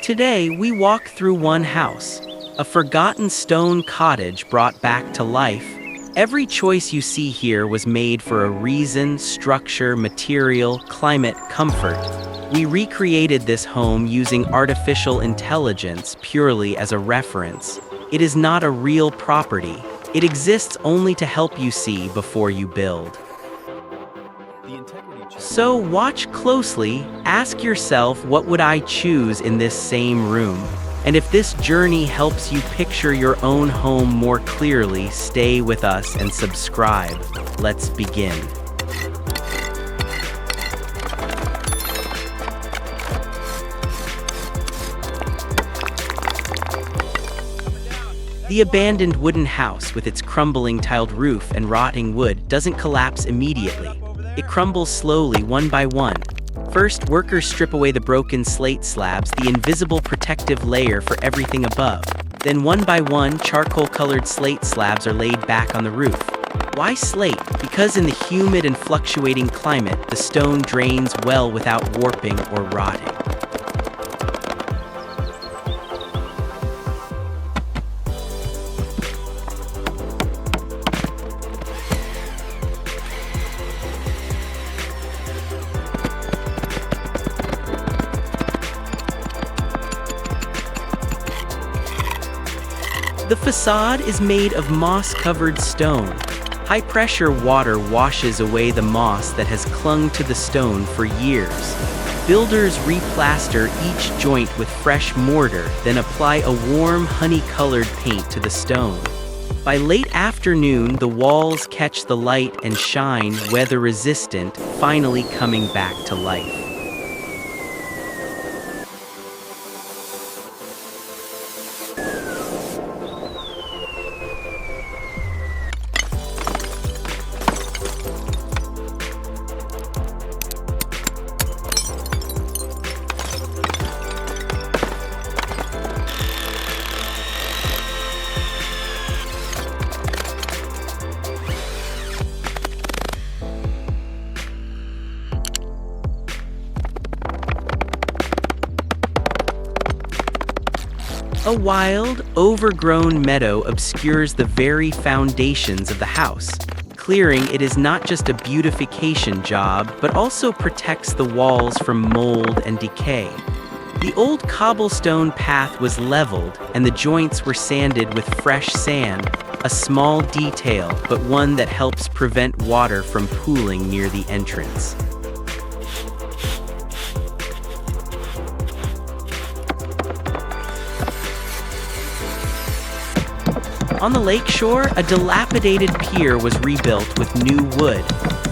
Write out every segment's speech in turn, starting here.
Today, we walk through one house, a forgotten stone cottage brought back to life. Every choice you see here was made for a reason: structure, material, climate, comfort. We recreated this home using artificial intelligence purely as a reference. It is not a real property. It exists only to help you see before you build. So watch closely, ask yourself, what would I choose in this same room? And if this journey helps you picture your own home more clearly, stay with us and subscribe. Let's begin. The abandoned wooden house with its crumbling tiled roof and rotting wood doesn't collapse immediately. It crumbles slowly, one by one. First, workers strip away the broken slate slabs, the invisible protective layer for everything above. Then one by one, charcoal-colored slate slabs are laid back on the roof. Why slate? Because in the humid and fluctuating climate, the stone drains well without warping or rotting. The facade is made of moss-covered stone. High-pressure water washes away the moss that has clung to the stone for years. Builders replaster each joint with fresh mortar, then apply a warm, honey-colored paint to the stone. By late afternoon, the walls catch the light and shine, weather-resistant, finally coming back to life. A wild, overgrown meadow obscures the very foundations of the house. Clearing it is not just a beautification job, but also protects the walls from mold and decay. The old cobblestone path was leveled, and the joints were sanded with fresh sand, a small detail, but one that helps prevent water from pooling near the entrance. On the lakeshore, a dilapidated pier was rebuilt with new wood.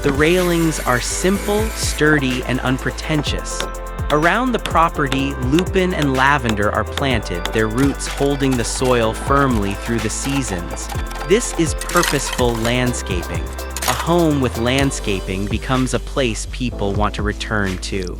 The railings are simple, sturdy, and unpretentious. Around the property, lupin and lavender are planted, their roots holding the soil firmly through the seasons. This is purposeful landscaping. A home with landscaping becomes a place people want to return to.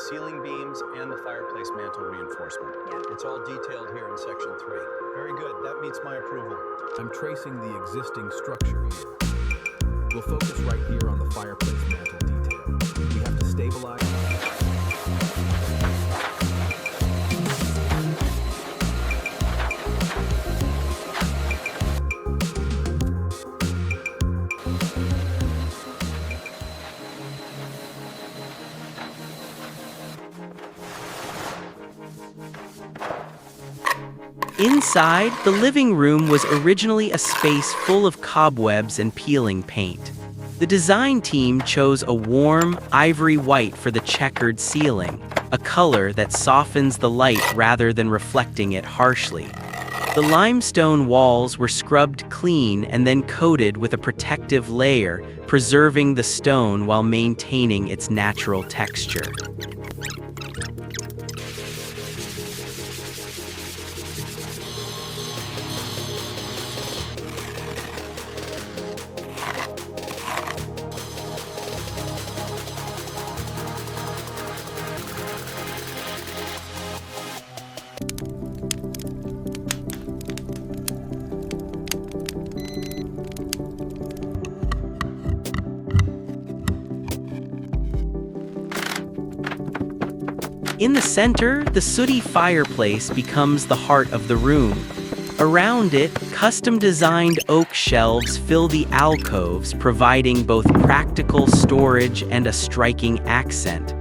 ceiling beams and the fireplace mantle reinforcement. Yeah. It's all detailed here in section 3. Very good, that meets my approval. I'm tracing the existing structure here. We'll focus right here on the fireplace mantle detail. We have to stabilize. Inside, the living room was originally a space full of cobwebs and peeling paint. The design team chose a warm, ivory white for the checkered ceiling, a color that softens the light rather than reflecting it harshly. The limestone walls were scrubbed clean and then coated with a protective layer, preserving the stone while maintaining its natural texture. In the center, the sooty fireplace becomes the heart of the room. Around it, custom-designed oak shelves fill the alcoves, providing both practical storage and a striking accent.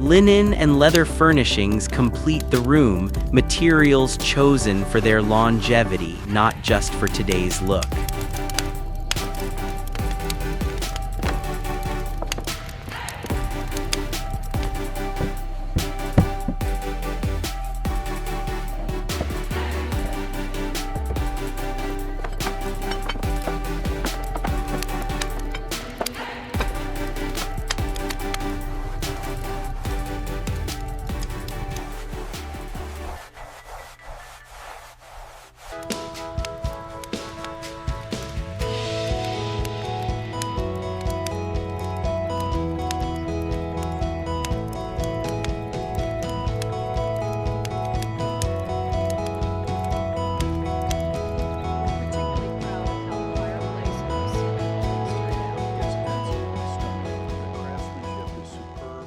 Linen and leather furnishings complete the room, materials chosen for their longevity, not just for today's look. Particularly proud of how the fireplace looks straight out. It's absolutely stunning. The craftsmanship is superb.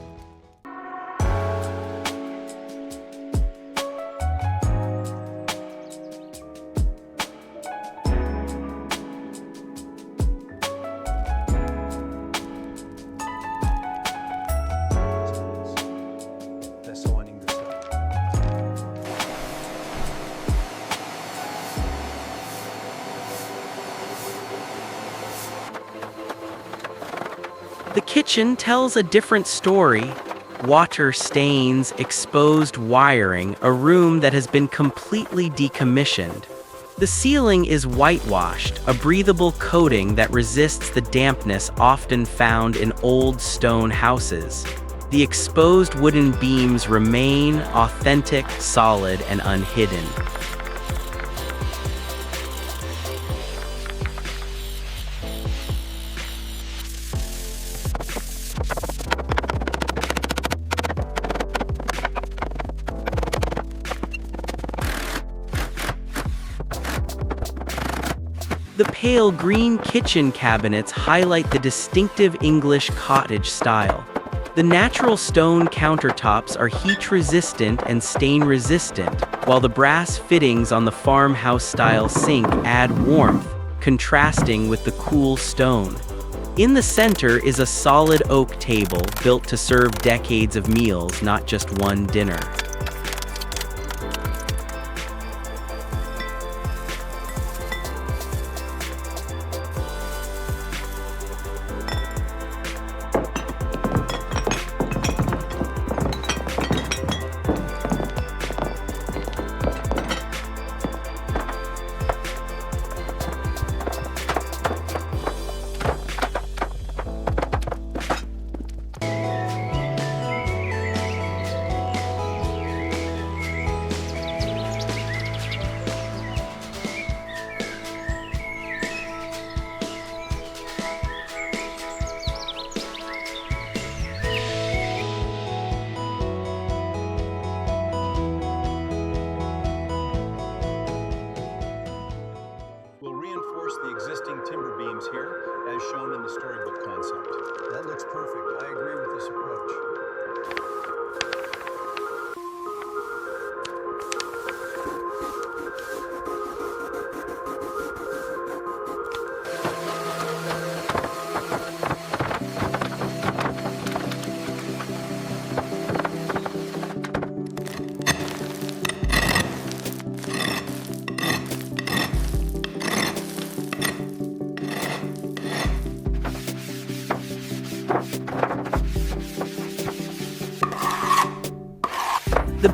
Adesso on English. The kitchen tells a different story. Water stains, exposed wiring, a room that has been completely decommissioned. The ceiling is whitewashed, a breathable coating that resists the dampness often found in old stone houses. The exposed wooden beams remain authentic, solid, and unhidden. The pale green kitchen cabinets highlight the distinctive English cottage style. The natural stone countertops are heat-resistant and stain-resistant, while the brass fittings on the farmhouse-style sink add warmth, contrasting with the cool stone. In the center is a solid oak table built to serve decades of meals, not just one dinner.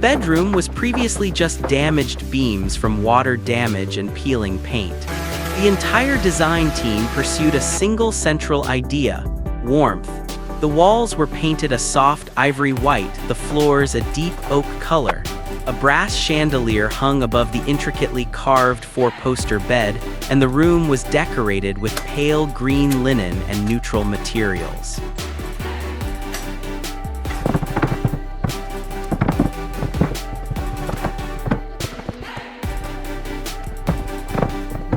bedroom was previously just damaged beams from water damage and peeling paint. The entire design team pursued a single central idea: warmth. The walls were painted a soft ivory white, the floors a deep oak color. A brass chandelier hung above the intricately carved four-poster bed, and the room was decorated with pale green linen and neutral materials.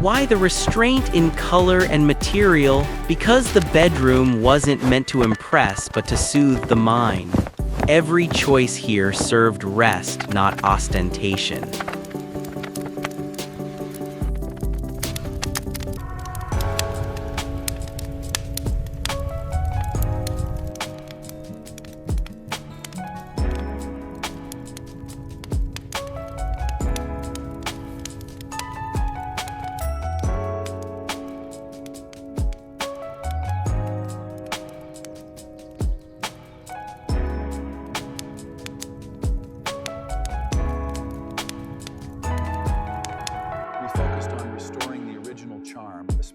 Why the restraint in color and material? Because the bedroom wasn't meant to impress, but to soothe the mind. Every choice here served rest, not ostentation.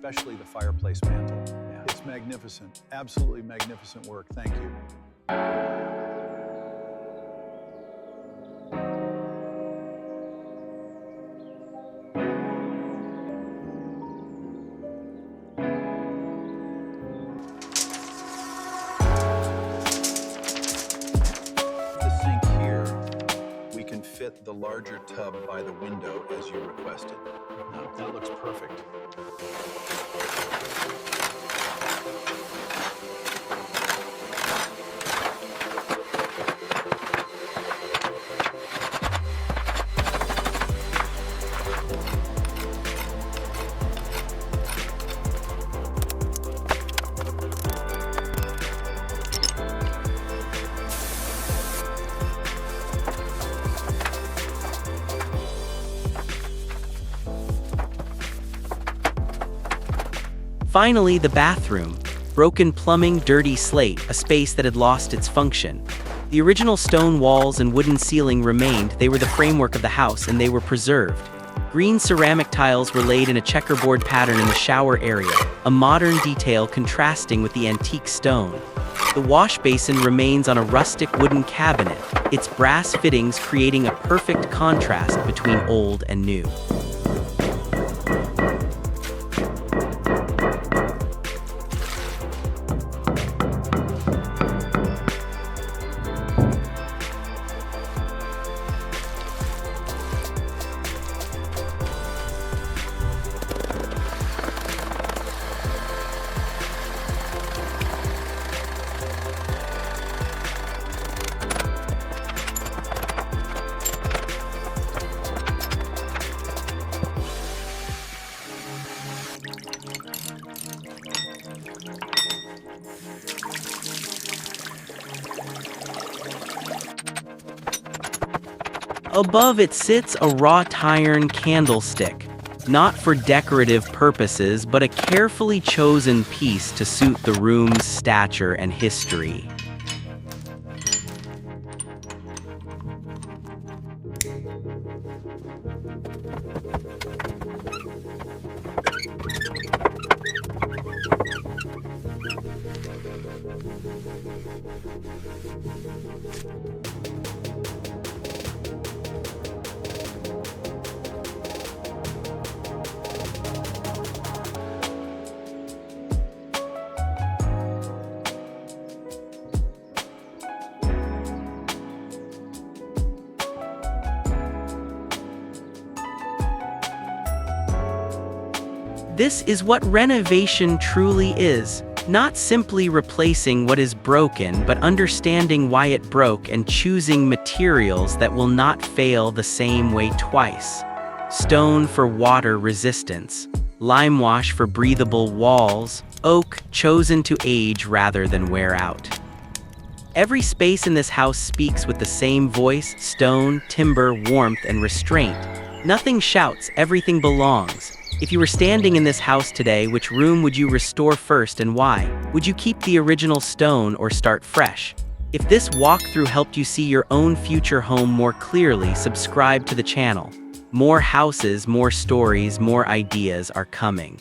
Especially the fireplace mantle. Yeah. It's magnificent, absolutely magnificent work. Thank you. The sink here, we can fit the larger tub by the window as you requested. Now, that looks perfect. Finally, the bathroom. Broken plumbing, dirty slate, a space that had lost its function. The original stone walls and wooden ceiling remained. They were the framework of the house, and they were preserved. Green ceramic tiles were laid in a checkerboard pattern in the shower area, a modern detail contrasting with the antique stone. The wash basin remains on a rustic wooden cabinet, its brass fittings creating a perfect contrast between old and new. Above it sits a wrought iron candlestick, not for decorative purposes, but a carefully chosen piece to suit the room's stature and history. This is what renovation truly is. Not simply replacing what is broken, but understanding why it broke and choosing materials that will not fail the same way twice. Stone for water resistance, limewash for breathable walls, oak chosen to age rather than wear out. Every space in this house speaks with the same voice: stone, timber, warmth, and restraint. Nothing shouts, everything belongs. If you were standing in this house today, which room would you restore first and why? Would you keep the original stone or start fresh? If this walkthrough helped you see your own future home more clearly, subscribe to the channel. More houses, more stories, more ideas are coming.